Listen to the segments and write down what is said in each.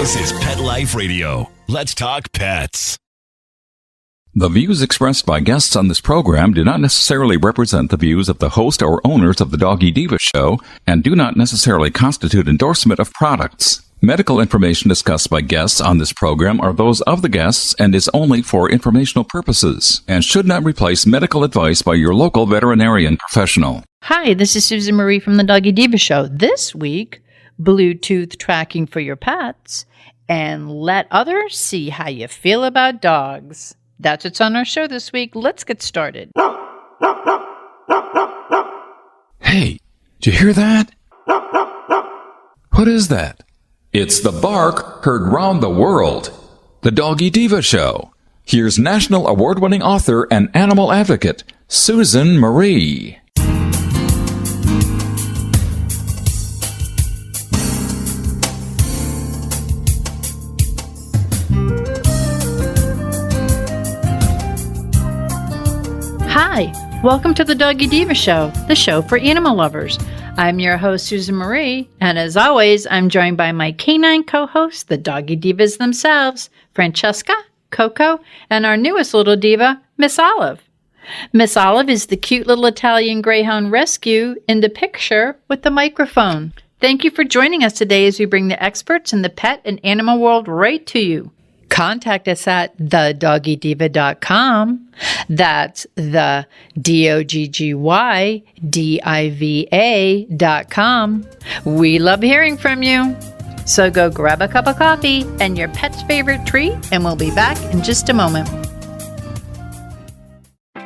This is Pet Life Radio. Let's talk pets. The views expressed by guests on this program do not necessarily represent the views of the host or owners of the Doggy Diva show and do not necessarily constitute endorsement of products. Medical information discussed by guests on this program are those of the guests and is only for informational purposes and should not replace medical advice by your local veterinarian professional. Hi, this is Susan Marie from the Doggy Diva show. This week, Bluetooth tracking for your pets and let others see how you feel about dogs. That's what's on our show this week. Let's get started. Hey, did you hear that? What is that? It's the bark heard round the world. The Doggy Diva show. Here's national award-winning author and animal advocate, Susan Marie. Hi, welcome to the Doggy Diva show, the show for animal lovers. I'm your host, Susan Marie, and as always, I'm joined by my canine co-hosts, the Doggy Divas themselves, Francesca, Coco, and our newest little diva, Miss Olive. Miss Olive is the cute little Italian Greyhound rescue in the picture with the microphone. Thank you for joining us today as we bring the experts in the pet and animal world right to you. Contact us at thedoggydiva.com. That's the DOGGYDIVA.com. We love hearing from you. So go grab a cup of coffee and your pet's favorite treat, and we'll be back in just a moment.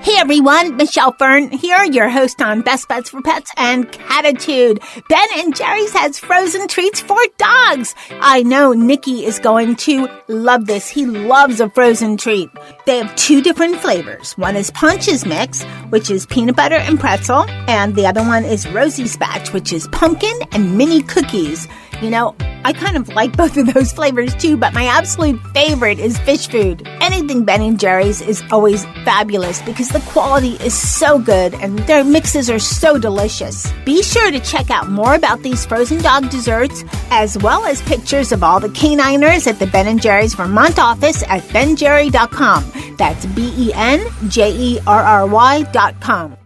Hey everyone, Michelle Fern here, your host on Best Bets for Pets and Catitude. Ben and Jerry's has frozen treats for dogs. I know Nikki is going to love this. He loves a frozen treat. They have two different flavors. One is Punch's Mix, which is peanut butter and pretzel, and the other one is Rosie's Batch, which is pumpkin and mini cookies. You know, I kind of like both of those flavors too, but my absolute favorite is fish food. Anything Ben & Jerry's is always fabulous because the quality is so good and their mixes are so delicious. Be sure to check out more about these frozen dog desserts as well as pictures of all the caniners at the Ben & Jerry's Vermont office at benjerry.com. That's BENJERRY.com.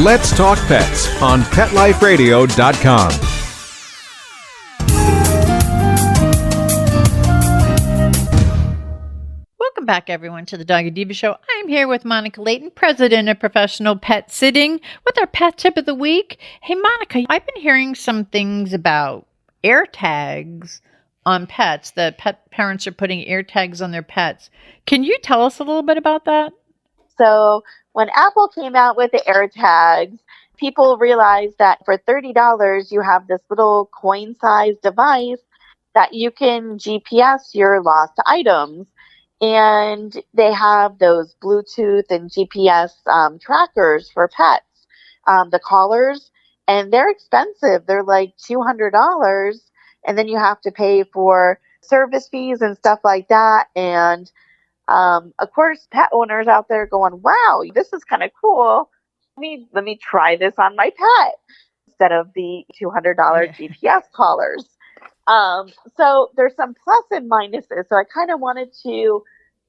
Let's Talk Pets on PetLifeRadio.com. Welcome back, everyone, to the Doggy Diva Show. I'm here with Monica Leighton, president of Professional Pet Sitting, with our pet tip of the week. Hey, Monica, I've been hearing some things about air tags on pets, that pet parents are putting air tags on their pets. Can you tell us a little bit about that? So when Apple came out with the air tags, people realized that for $30, you have this little coin-sized device that you can GPS your lost items. And they have those Bluetooth and GPS trackers for pets, the collars, and they're expensive. They're like $200, and then you have to pay for service fees and stuff like that. And of course, pet owners out there going, wow, this is kind of cool. Let me try this on my pet instead of the $200 GPS collars. So there's some plus and minuses. So I kind of wanted to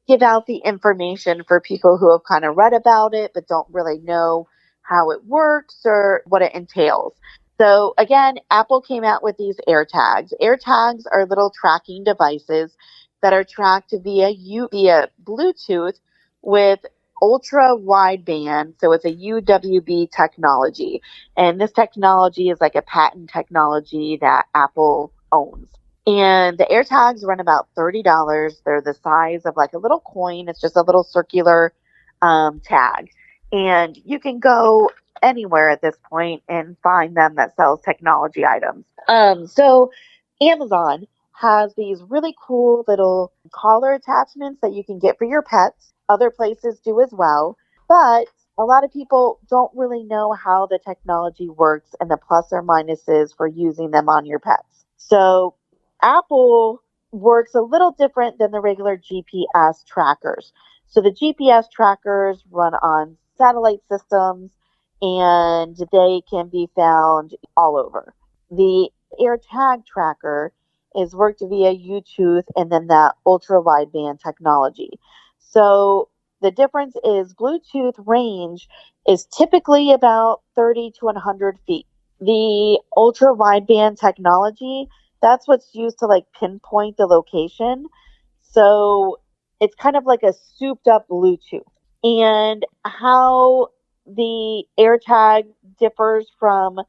give out the information for people who have kind of read about it, but don't really know how it works or what it entails. So again, Apple came out with these AirTags. AirTags are little tracking devices that are tracked via Bluetooth with ultra wideband. So it's a UWB technology. And this technology is like a patent technology that Apple owns. And the AirTags run about $30. They're the size of like a little coin. It's just a little circular tag. And you can go anywhere at this point and find them that sells technology items. So Amazon has these really cool little collar attachments that you can get for your pets. Other places do as well. But a lot of people don't really know how the technology works and the plus or minuses for using them on your pets. So Apple works a little different than the regular GPS trackers. So the GPS trackers run on satellite systems and they can be found all over. The AirTag tracker is worked via Bluetooth and then that ultra wideband technology. So the difference is Bluetooth range is typically about 30 to 100 feet. The ultra wideband technology, that's what's used to like pinpoint the location. So it's kind of like a souped up Bluetooth. And how the AirTag differs from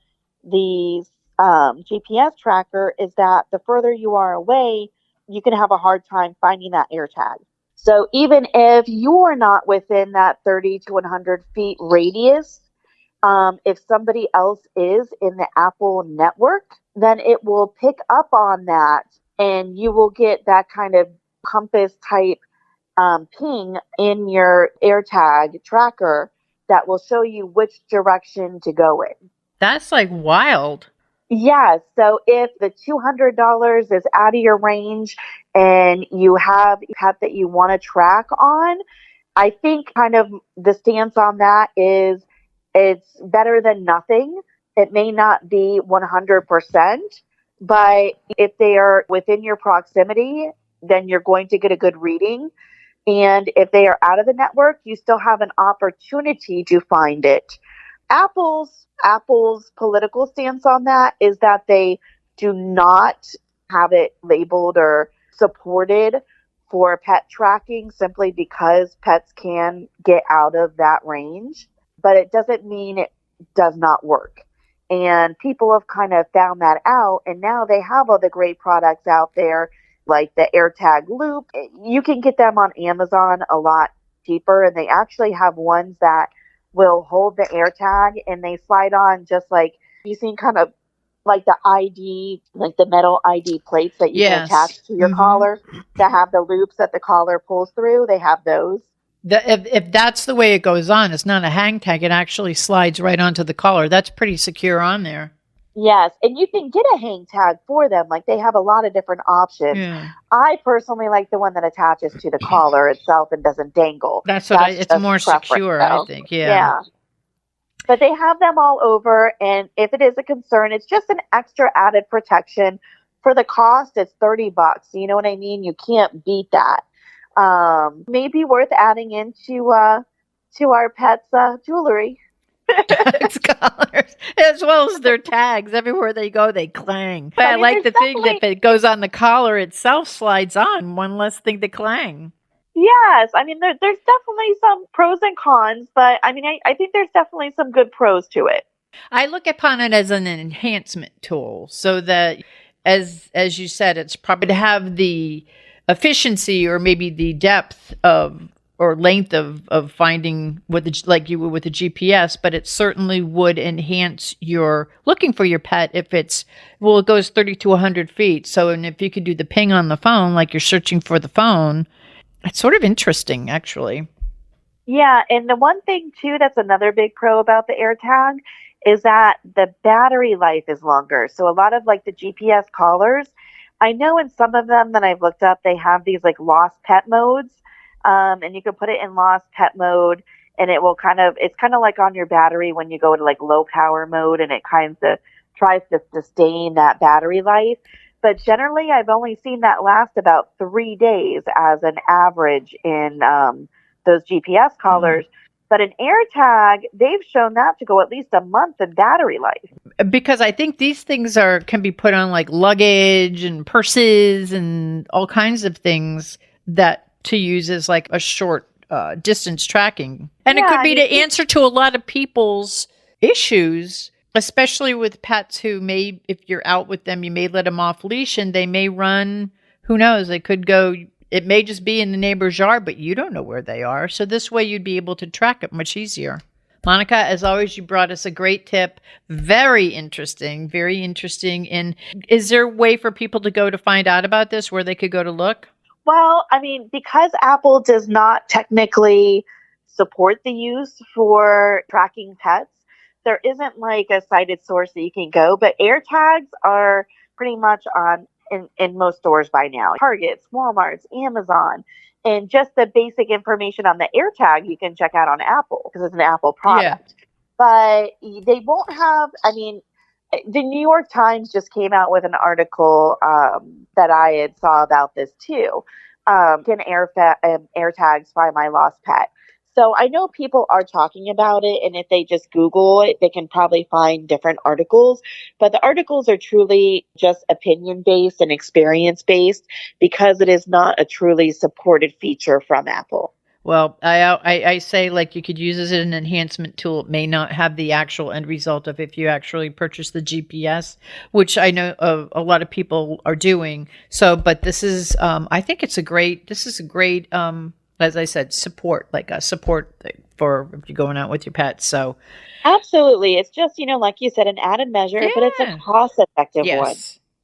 the GPS tracker is that the further you are away, you can have a hard time finding that AirTag. So even if you're not within that 30 to 100 feet radius, if somebody else is in the Apple network, then it will pick up on that and you will get that kind of compass type ping in your AirTag tracker that will show you which direction to go in. That's like wild. Yeah. So if the $200 is out of your range and you have a pet that you want to track on, I think kind of the stance on that is it's better than nothing. It may not be 100%, but if they are within your proximity, then you're going to get a good reading. And if they are out of the network, you still have an opportunity to find it. Apple's political stance on that is that they do not have it labeled or supported for pet tracking simply because pets can get out of that range, but it doesn't mean it does not work. And people have kind of found that out, and now they have other great products out there like the AirTag Loop. You can get them on Amazon a lot cheaper, and they actually have ones that will hold the AirTag and they slide on just like you've seen kind of like the ID, like the metal ID plates that you can attach to your collar that have the loops that the collar pulls through. They have those. If that's the way it goes on, it's not a hang tag. It actually slides right onto the collar. That's pretty secure on there. Yes, and you can get a hang tag for them. Like they have a lot of different options. Yeah. I personally like the one that attaches to the collar itself and doesn't dangle. That's it's more secure, though. I think. Yeah. But they have them all over, and if it is a concern, it's just an extra added protection. For the cost, it's $30. You know what I mean? You can't beat that. Maybe worth adding into to our pets' jewelry. Collars, as well as their tags. Everywhere they go, they clang. But I like the thing that if it goes on the collar itself, slides on. One less thing to clang. Yes, I mean, there's definitely some pros and cons, but I mean, I think there's definitely some good pros to it. I look upon it as an enhancement tool, so that, as you said, it's probably to have the efficiency or maybe the depth of or length of finding like you would with the GPS, but it certainly would enhance your looking for your pet if it goes 30 to 100 feet. So, and if you could do the ping on the phone, like you're searching for the phone, it's sort of interesting, actually. Yeah, and the one thing, too, that's another big pro about the AirTag is that the battery life is longer. So a lot of, like, the GPS collars, I know in some of them that I've looked up, they have these, like, lost pet modes. And you can put it in lost pet mode, and it will it's kind of like on your battery when you go into like low power mode, and it kind of tries to sustain that battery life. But generally, I've only seen that last about 3 days as an average in those GPS collars. But an AirTag, they've shown that to go at least a month in battery life. Because I think these things can be put on like luggage and purses and all kinds of things that to use as like a short distance tracking. And it could be to answer to a lot of people's issues, especially with pets who may, if you're out with them, you may let them off leash and they may run, who knows, they could go, it may just be in the neighbor's yard, but you don't know where they are. So this way you'd be able to track it much easier. Monica, as always, you brought us a great tip. Very interesting, very interesting. And is there a way for people to go to find out about this, where they could go to look? Well, I mean, because Apple does not technically support the use for tracking pets, there isn't like a cited source that you can go, but AirTags are pretty much in most stores by now. Targets, Walmart's, Amazon, and just the basic information on the AirTag you can check out on Apple because it's an Apple product. Yeah. But they won't have, I mean, the New York Times just came out with an article that I had saw about this too. Air tags find my lost pet. So I know people are talking about it, and if they just Google it, they can probably find different articles. But the articles are truly just opinion based and experience based because it is not a truly supported feature from Apple. Well, I say, like, you could use it as an enhancement tool. It may not have the actual end result of if you actually purchase the GPS, which I know a lot of people are doing. So, but this is, I think it's a great, as I said, support thing for if you're going out with your pets. So, absolutely. It's just, like you said, an added measure, but it's a cost-effective one.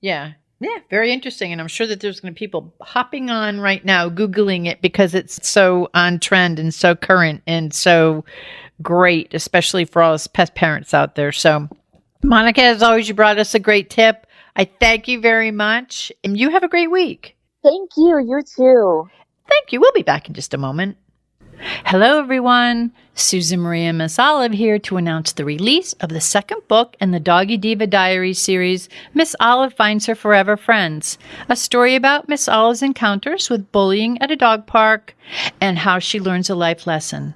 Yeah. Yeah, very interesting. And I'm sure that there's going to be people hopping on right now, Googling it because it's so on trend and so current and so great, especially for all us pet parents out there. So, Monica, as always, you brought us a great tip. I thank you very much. And you have a great week. Thank you. You too. Thank you. We'll be back in just a moment. Hello, everyone. Susan Maria Miss Olive here to announce the release of the second book in the Doggy Diva Diaries series, Miss Olive Finds Her Forever Friends, a story about Miss Olive's encounters with bullying at a dog park and how she learns a life lesson.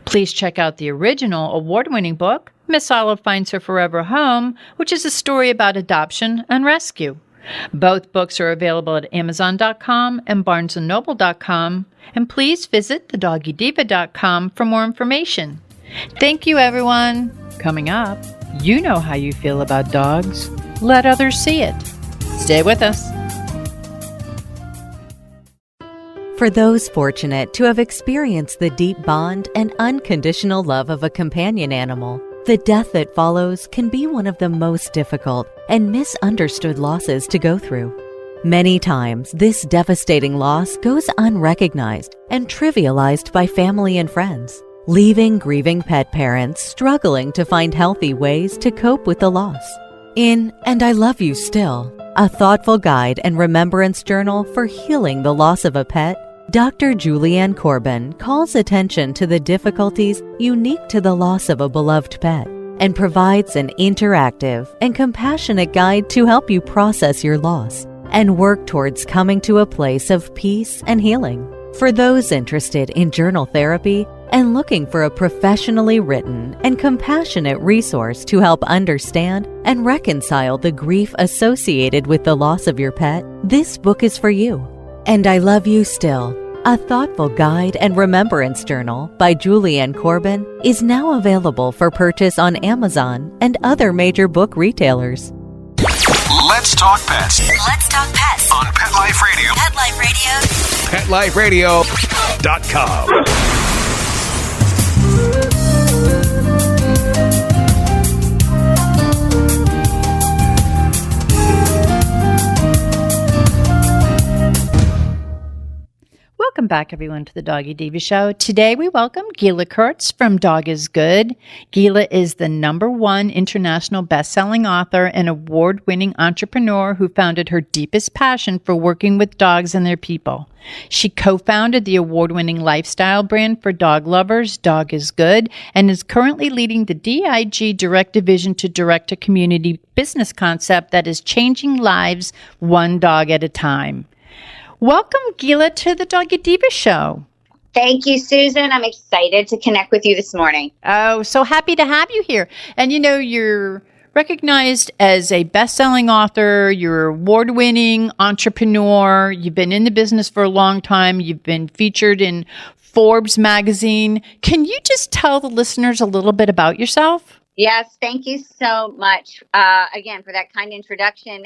Please check out the original award-winning book, Miss Olive Finds Her Forever Home, which is a story about adoption and rescue. Both books are available at Amazon.com and BarnesandNoble.com, and please visit thedoggydiva.com for more information. Thank you, everyone. Coming up, you know how you feel about dogs. Let others see it. Stay with us. For those fortunate to have experienced the deep bond and unconditional love of a companion animal, the death that follows can be one of the most difficult and misunderstood losses to go through. Many times, this devastating loss goes unrecognized and trivialized by family and friends, leaving grieving pet parents struggling to find healthy ways to cope with the loss. In And I Love You Still, a thoughtful guide and remembrance journal for healing the loss of a pet, Dr. Julianne Corbin calls attention to the difficulties unique to the loss of a beloved pet and provides an interactive and compassionate guide to help you process your loss and work towards coming to a place of peace and healing. For those interested in journal therapy and looking for a professionally written and compassionate resource to help understand and reconcile the grief associated with the loss of your pet, this book is for you. And I Love You Still, a thoughtful guide and remembrance journal by Julianne Corbin, is now available for purchase on Amazon and other major book retailers. Let's talk pets. Let's talk pets On Pet Life Radio. Pet Life Radio. PetLifeRadio.com. Welcome back, everyone, to the Doggy Diva Show. Today, we welcome Gila Kurtz from Dog is Good. Gila is the #1 international best-selling author and award-winning entrepreneur who founded her deepest passion for working with dogs and their people. She co-founded the award-winning lifestyle brand for dog lovers, Dog is Good, and is currently leading the DIG direct division to direct-to-community business concept that is changing lives one dog at a time. Welcome, Gila, to the Doggy Diva Show. Thank you, Susan. I'm excited to connect with you this morning. Oh, so happy to have you here. And you're recognized as a best-selling author, you're an award-winning entrepreneur, you've been in the business for a long time, you've been featured in Forbes magazine. Can you just tell the listeners a little bit about yourself? Yes, thank you so much, again, for that kind introduction.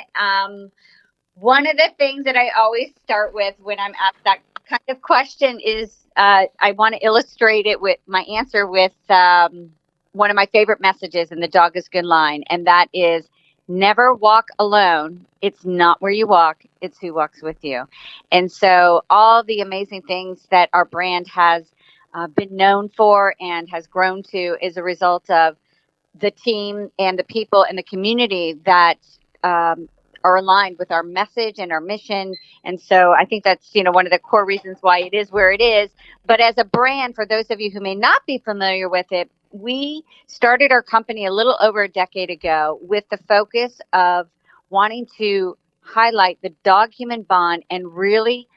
One of the things that I always start with when I'm asked that kind of question is I want to illustrate it with my answer with one of my favorite messages in the Dog is Good line, and that is never walk alone. It's not where you walk, it's who walks with you. And so all the amazing things that our brand has been known for and has grown to is a result of the team and the people and the community that are aligned with our message and our mission. And so I think that's, one of the core reasons why it is where it is. But as a brand, for those of you who may not be familiar with it, we started our company a little over a decade ago with the focus of wanting to highlight the dog-human bond and really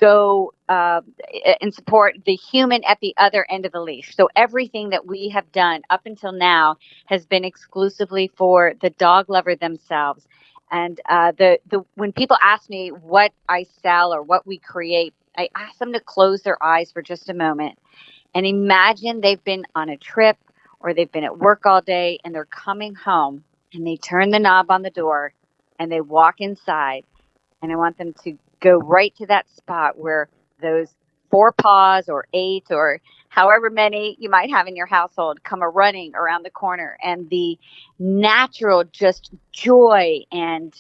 go and support the human at the other end of the leash. So everything that we have done up until now has been exclusively for the dog lover themselves. And when people ask me what I sell or what we create, I ask them to close their eyes for just a moment and imagine they've been on a trip or they've been at work all day and they're coming home and they turn the knob on the door and they walk inside. And I want them to go right to that spot where those 4 paws or 8 or however many you might have in your household come running around the corner, and the natural just joy and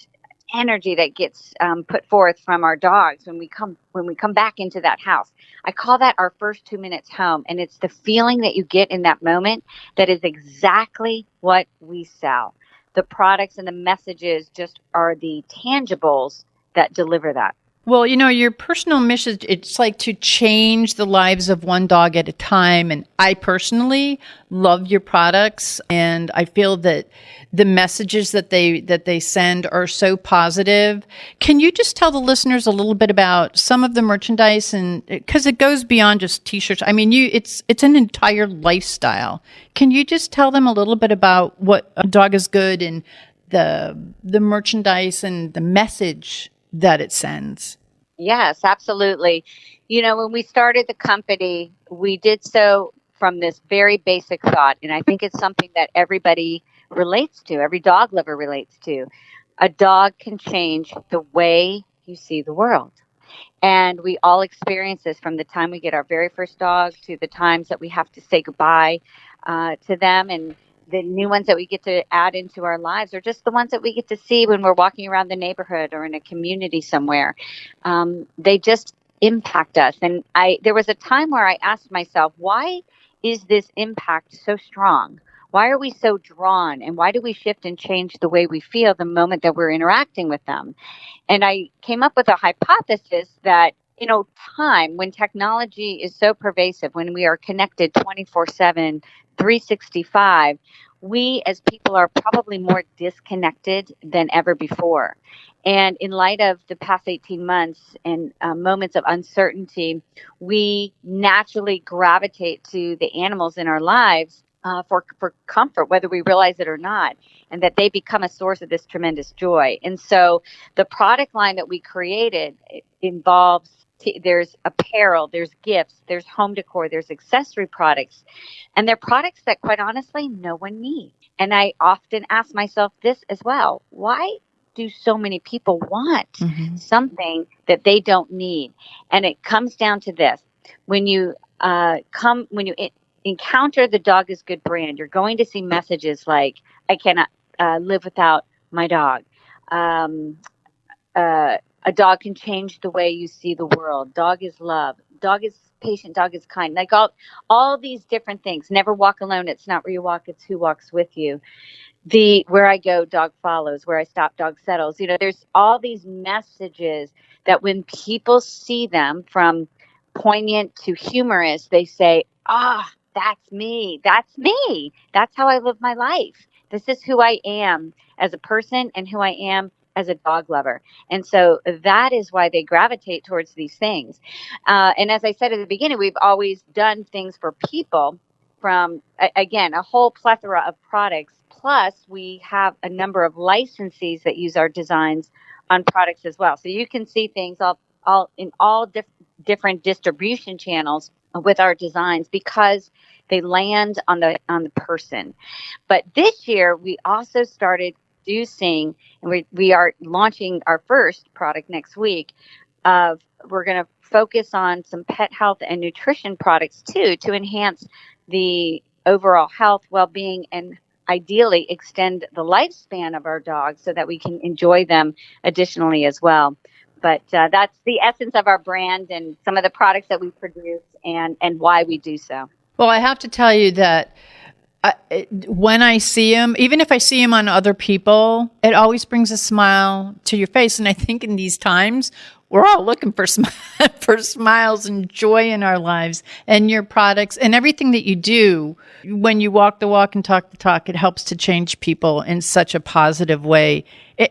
energy that gets put forth from our dogs when we come back into that house. I call that our first 2 minutes home, and it's the feeling that you get in that moment that is exactly what we sell. The products and the messages just are the tangibles that deliver that. Well, your personal mission, it's like to change the lives of one dog at a time. And I personally love your products. And I feel that the messages that they send are so positive. Can you just tell the listeners a little bit about some of the merchandise? And because it goes beyond just t-shirts. I mean, it's an entire lifestyle. Can you just tell them a little bit about what a dog is good and the merchandise and the message that it sends? Yes, absolutely. When we started the company, we did so from this very basic thought, and I think it's something that everybody relates to, every dog lover relates to. A dog can change the way you see the world. And we all experience this from the time we get our very first dog to the times that we have to say goodbye to them, and the new ones that we get to add into our lives are just the ones that we get to see when we're walking around the neighborhood or in a community somewhere. They just impact us. And there was a time where I asked myself, why is this impact so strong? Why are we so drawn? And why do we shift and change the way we feel the moment that we're interacting with them? And I came up with a hypothesis that, time, when technology is so pervasive, when we are connected 24/7, 365, we as people are probably more disconnected than ever before. And in light of the past 18 months and moments of uncertainty, we naturally gravitate to the animals in our lives for comfort, whether we realize it or not, and that they become a source of this tremendous joy. And so the product line that we created involves there's apparel, there's gifts, there's home decor, there's accessory products, and they're products that, quite honestly, no one needs. And I often ask myself this as well: why do so many people want something that they don't need? And it comes down to this: when you encounter the Dog is Good brand, you're going to see messages like, "I cannot live without my dog." A dog can change the way you see the world. Dog is love. Dog is patient. Dog is kind. Like all these different things. Never walk alone. It's not where you walk. It's who walks with you. Where I go, dog follows. Where I stop, dog settles. There's all these messages that when people see them, from poignant to humorous, they say, that's me. That's me. That's how I live my life. This is who I am as a person and who I am as a dog lover. And so that is why they gravitate towards these things. And as I said at the beginning, we've always done things for people, from, again, a whole plethora of products. Plus, we have a number of licensees that use our designs on products as well. So you can see things all in all different distribution channels with our designs, because they land on the person. But this year, we also started producing, and we are launching our first product next week. We're going to focus on some pet health and nutrition products too, to enhance the overall health, well-being, and ideally extend the lifespan of our dogs so that we can enjoy them additionally as well. But that's the essence of our brand and some of the products that we produce and why we do so. Well, I have to tell you that when I see him, even if I see him on other people, it always brings a smile to your face. And I think in these times we're all looking for for smiles and joy in our lives, and your products and everything that you do, when you walk the walk and talk the talk, it helps to change people in such a positive way.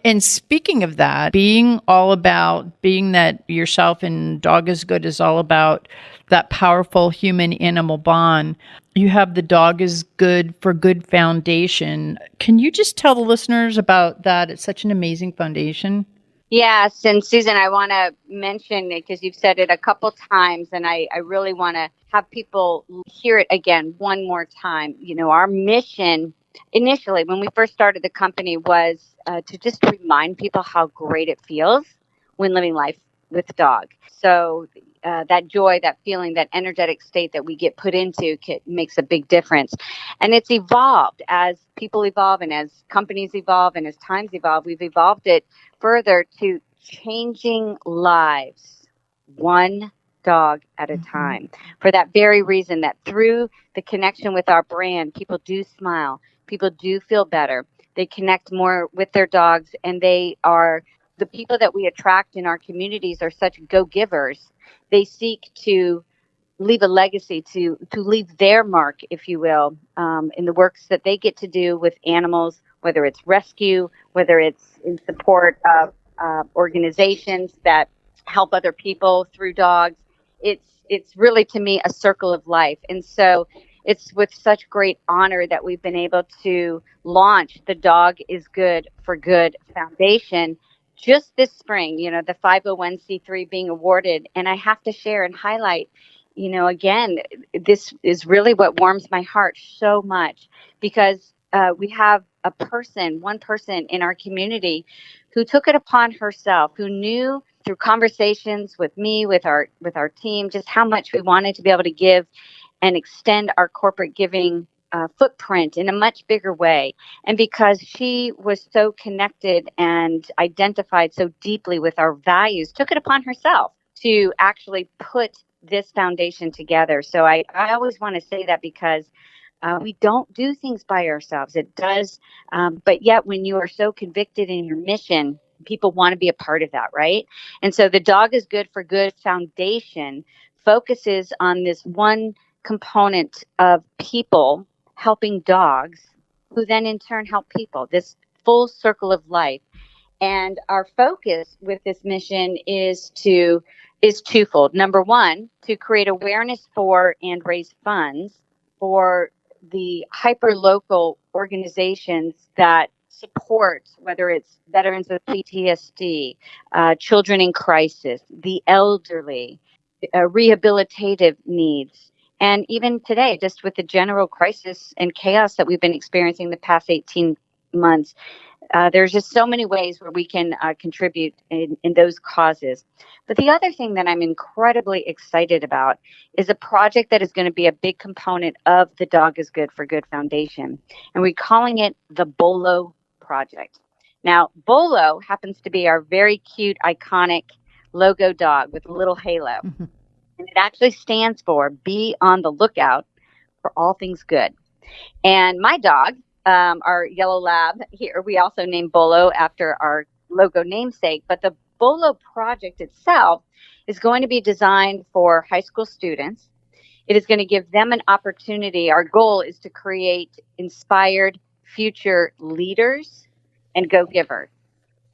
And speaking of that, being that yourself and Dog is Good is all about that powerful human animal bond. You have the Dog is Good for Good Foundation. Can you just tell the listeners about that? It's such an amazing foundation. Yes. And Susan, I want to mention it because you've said it a couple times, and I really want to have people hear it again one more time. You know, our mission initially, when we first started the company, was to just remind people how great it feels when living life with a dog. So that joy, that feeling, that energetic state that we get put into makes a big difference. And it's evolved as people evolve and as companies evolve and as times evolve. We've evolved it further to changing lives one dog at a time. For that very reason, that through the connection with our brand, people do smile, people do feel better, they connect more with their dogs, and they are the people that we attract in our communities are such go-givers. They seek to leave a legacy, to leave their mark, if you will, in the works that they get to do with animals, whether it's rescue, whether it's in support of organizations that help other people through dogs. It's really, to me, a circle of life. And so it's with such great honor that we've been able to launch the Dog is Good for Good Foundation just this spring, you know, the 501c3 being awarded. And I have to share and highlight, you know, again, this is really what warms my heart so much, because we have one person in our community who took it upon herself, who knew through conversations with me, with our team, just how much we wanted to be able to give and extend our corporate giving footprint in a much bigger way. And because she was so connected and identified so deeply with our values, took it upon herself to actually put this foundation together. So I always want to say that, because we don't do things by ourselves. It does. But yet when you are so convicted in your mission, people want to be a part of that, right? And so the Dog is Good for Good Foundation focuses on this one component of people helping dogs, who then in turn help people, this full circle of life. And our focus with this mission is twofold. Number one, to create awareness for and raise funds for the hyper-local organizations that support, whether it's veterans with PTSD, children in crisis, the elderly, rehabilitative needs. And even today, just with the general crisis and chaos that we've been experiencing the past 18 months, there's just so many ways where we can contribute in those causes. But the other thing that I'm incredibly excited about is a project that is going to be a big component of the Dog is Good for Good Foundation. And we're calling it the BOLO project. Now, BOLO happens to be our very cute, iconic logo dog with a little halo. Mm-hmm. And it actually stands for Be on the Lookout for All Things Good. And my dog, our yellow lab here, we also named BOLO after our logo namesake. But the BOLO project itself is going to be designed for high school students. It is going to give them an opportunity. Our goal is to create inspired future leaders and go-givers.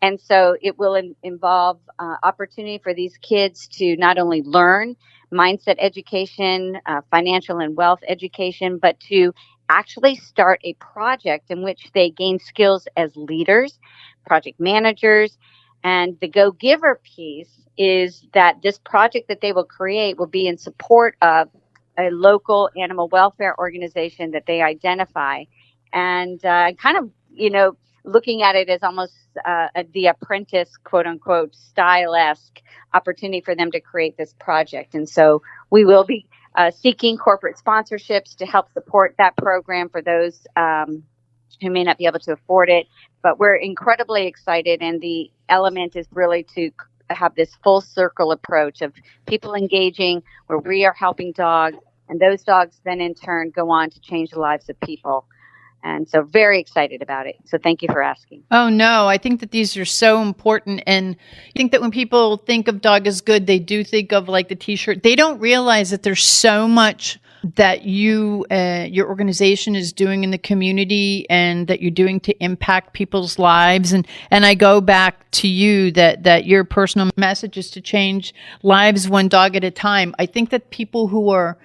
And so it will involve opportunity for these kids to not only learn mindset education, financial and wealth education, but to actually start a project in which they gain skills as leaders, project managers. And the go-giver piece is that this project that they will create will be in support of a local animal welfare organization that they identify. And kind of, you know, looking at it as almost the apprentice, quote unquote, style-esque opportunity for them to create this project. And so we will be seeking corporate sponsorships to help support that program for those who may not be able to afford it. But we're incredibly excited. And the element is really to have this full circle approach of people engaging where we are helping dogs, and those dogs then in turn go on to change the lives of people. And so very excited about it. So thank you for asking. Oh, no, I think that these are so important. And I think that when people think of Dog is Good, they do think of like the t-shirt. They don't realize that there's so much that your organization is doing in the community and that you're doing to impact people's lives. And I go back to you that your personal message is to change lives one dog at a time. I think that people who are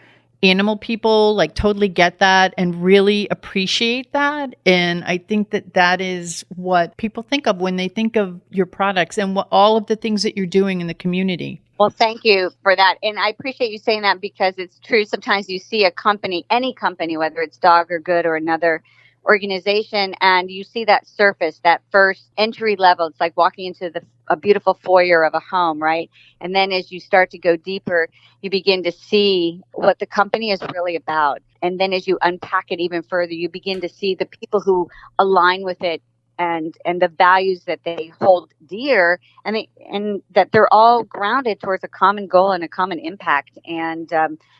animal people like totally get that and really appreciate that. And I think that is what people think of when they think of your products and all of the things that you're doing in the community. Well, thank you for that. And I appreciate you saying that because it's true. Sometimes you see a company, any company, whether it's Dog or Good or another organization, and you see that surface, that first entry level. It's like walking into a beautiful foyer of a home, right? And then as you start to go deeper, you begin to see what the company is really about. And then as you unpack it even further, you begin to see the people who align with it and the values that they hold dear, and that they're all grounded towards a common goal and a common impact. And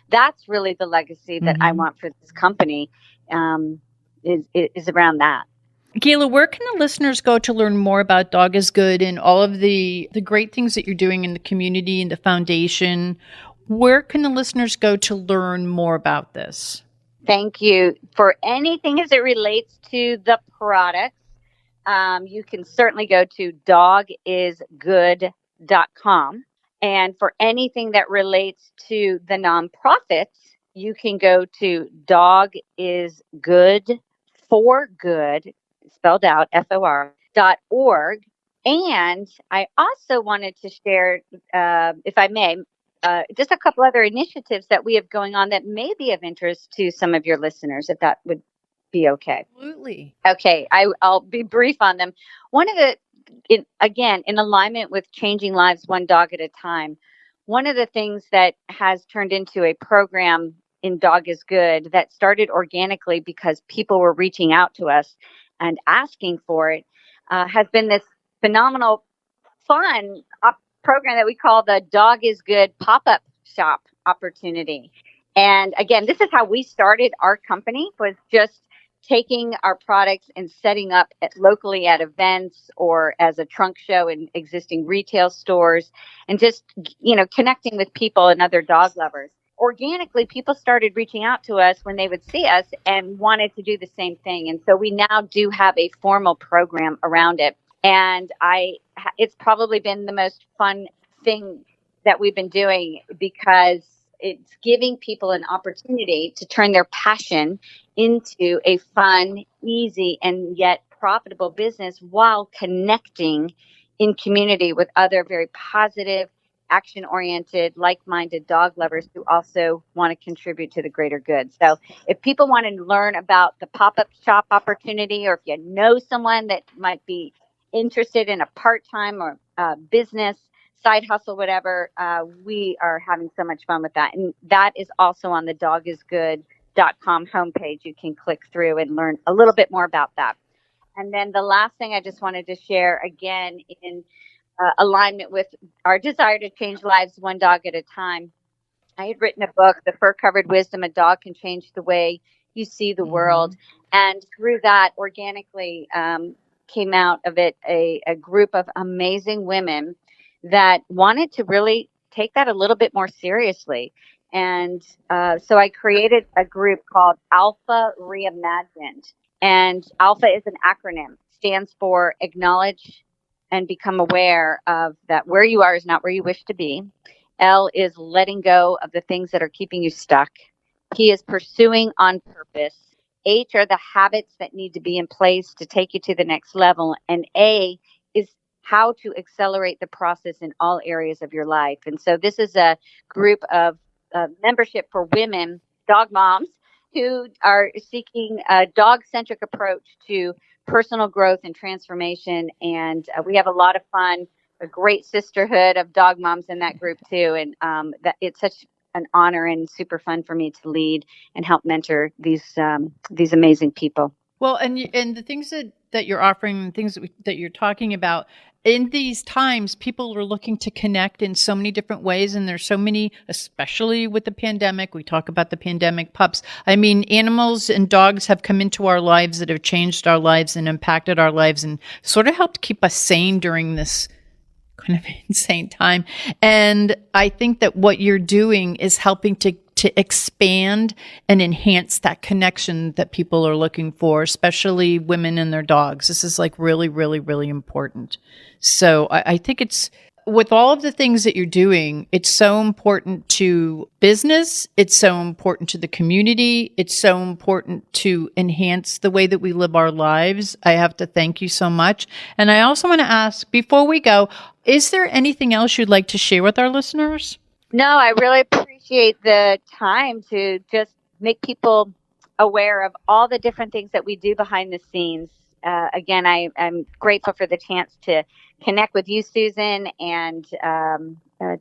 that's really the legacy that I want for this company, is around that. Gila, where can the listeners go to learn more about Dog is Good and all of the great things that you're doing in the community and the foundation? Where can the listeners go to learn more about this? Thank you. For anything as it relates to the products, you can certainly go to dogisgood.com. And for anything that relates to the nonprofits, you can go to dogisgood.org, spelled out FOR.org. And I also wanted to share, if I may, just a couple other initiatives that we have going on that may be of interest to some of your listeners, if that would be okay. Absolutely. Okay, I'll be brief on them. One of the, in alignment with changing lives one dog at a time, one of the things that has turned into a program in Dog is Good that started organically because people were reaching out to us and asking for it, has been this phenomenal, fun program that we call the Dog is Good pop-up shop opportunity. And again, this is how we started our company, was just taking our products and setting up locally at events or as a trunk show in existing retail stores, and just, connecting with people and other dog lovers. Organically, people started reaching out to us when they would see us and wanted to do the same thing. And so we now do have a formal program around it. And it's probably been the most fun thing that we've been doing, because it's giving people an opportunity to turn their passion into a fun, easy, and yet profitable business while connecting in community with other very positive, action-oriented, like-minded dog lovers who also want to contribute to the greater good. So if people want to learn about the pop-up shop opportunity, or if you know someone that might be interested in a part-time or business, side hustle, whatever, we are having so much fun with that. And that is also on the dogisgood.com homepage. You can click through and learn a little bit more about that. And then the last thing I just wanted to share, again, in alignment with our desire to change lives one dog at a time, I had written a book, The Fur-Covered Wisdom: A Dog Can Change the Way You See the World. And through that, organically came out of it a group of amazing women that wanted to really take that a little bit more seriously. And so I created a group called Alpha Reimagined. And Alpha is an acronym, stands for acknowledge and become aware of that where you are is not where you wish to be. L is letting go of the things that are keeping you stuck. P is pursuing on purpose. H are the habits that need to be in place to take you to the next level. And A is how to accelerate the process in all areas of your life. And so this is a group of membership for women, dog moms, who are seeking a dog-centric approach to personal growth and transformation. And we have a lot of fun, a great sisterhood of dog moms in that group too. And that it's such an honor and super fun for me to lead and help mentor these amazing people. Well, and the things that you're offering, the things that you're talking about, in these times, people are looking to connect in so many different ways. And there's so many, especially with the pandemic. We talk about the pandemic pups. I mean, animals and dogs have come into our lives that have changed our lives and impacted our lives and sort of helped keep us sane during this kind of insane time. And I think that what you're doing is helping to expand and enhance that connection that people are looking for, especially women and their dogs. This is like really, really, really important. So I think it's, with all of the things that you're doing, it's so important to business. It's so important to the community. It's so important to enhance the way that we live our lives. I have to thank you so much. And I also want to ask, before we go, is there anything else you'd like to share with our listeners? No, I really appreciate the time to just make people aware of all the different things that we do behind the scenes. Again, I'm grateful for the chance to connect with you, Susan, and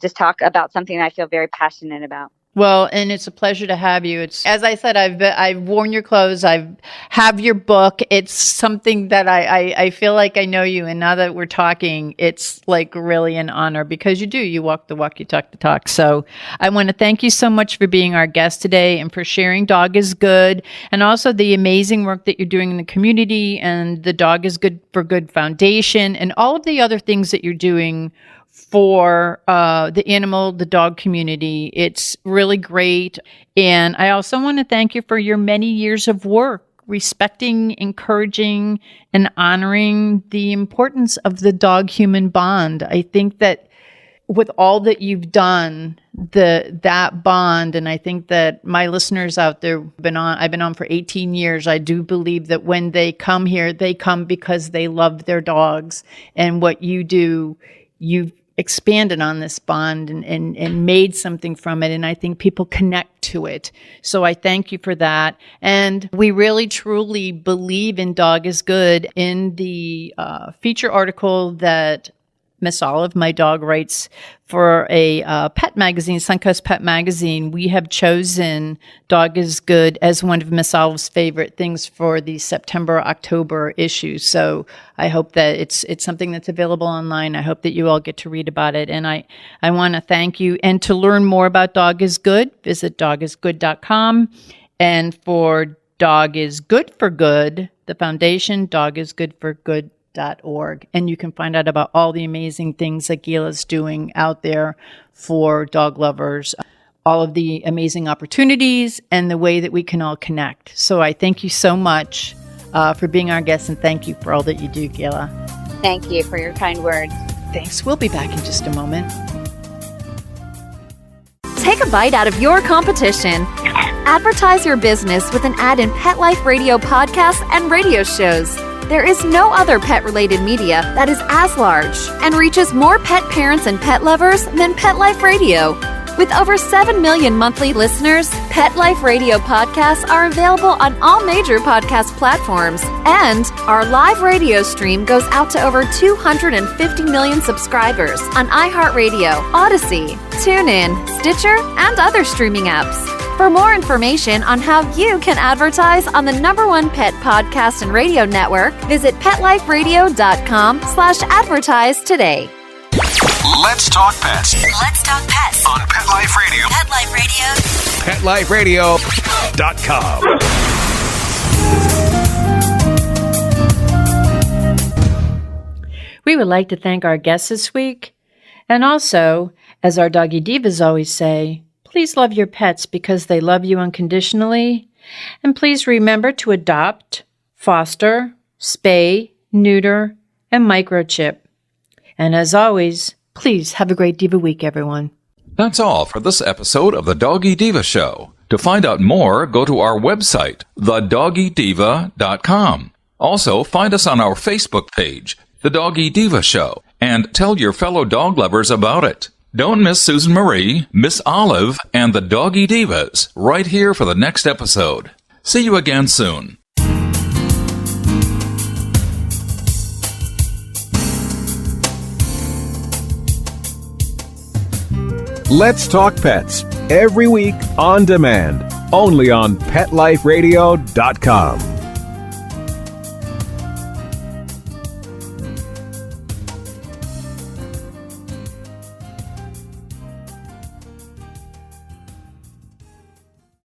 just talk about something I feel very passionate about. Well, and it's a pleasure to have you. It's, as I said, I've worn your clothes. I have your book. It's something that I feel like I know you. And now that we're talking, it's like really an honor because you walk the walk, you talk the talk. So I want to thank you so much for being our guest today and for sharing Dog is Good and also the amazing work that you're doing in the community and the Dog is Good for Good Foundation and all of the other things that you're doing for the dog community. It's really great. And I also want to thank you for your many years of work, respecting, encouraging, and honoring the importance of the dog-human bond. I think that with all that you've done, that bond, and I think that my listeners out there I've been on for 18 years. I do believe that when they come here, they come because they love their dogs. And what you do, you've expanded on this bond and made something from it. And I think people connect to it. So I thank you for that. And we really, truly believe in Dog is Good. In the feature article that Miss Olive, my dog, writes for a pet magazine, Suncoast Pet Magazine, we have chosen Dog is Good as one of Miss Olive's favorite things for the September-October issue. So I hope that it's something that's available online. I hope that you all get to read about it. And I want to thank you. And to learn more about Dog is Good, visit dogisgood.com. And for Dog is Good for Good, the foundation, dogisgoodforgood.org. And you can find out about all the amazing things that Gila's doing out there for dog lovers, all of the amazing opportunities and the way that we can all connect. So I thank you so much for being our guest, and thank you for all that you do, Gila. Thank you for your kind words. Thanks. We'll be back in just a moment. Take a bite out of your competition. Advertise your business with an ad in Pet Life Radio podcasts and radio shows. There is no other pet-related media that is as large and reaches more pet parents and pet lovers than Pet Life Radio. With over 7 million monthly listeners, Pet Life Radio podcasts are available on all major podcast platforms, and our live radio stream goes out to over 250 million subscribers on iHeartRadio, Odyssey, TuneIn, Stitcher, and other streaming apps. For more information on how you can advertise on the #1 pet podcast and radio network, visit PetLifeRadio.com/advertise today. Let's talk pets. Let's talk pets On Pet Life Radio. Pet Life Radio. PetLifeRadio.com. We would like to thank our guests this week. And also, as our Doggy Divas always say, please love your pets because they love you unconditionally. And please remember to adopt, foster, spay, neuter, and microchip. And as always, please have a great Diva week, everyone. That's all for this episode of The Doggy Diva Show. To find out more, go to our website, thedoggydiva.com. Also, find us on our Facebook page, The Doggy Diva Show, and tell your fellow dog lovers about it. Don't miss Susan Marie, Miss Olive, and the Doggy Divas right here for the next episode. See you again soon. Let's Talk Pets, every week on demand, only on PetLifeRadio.com.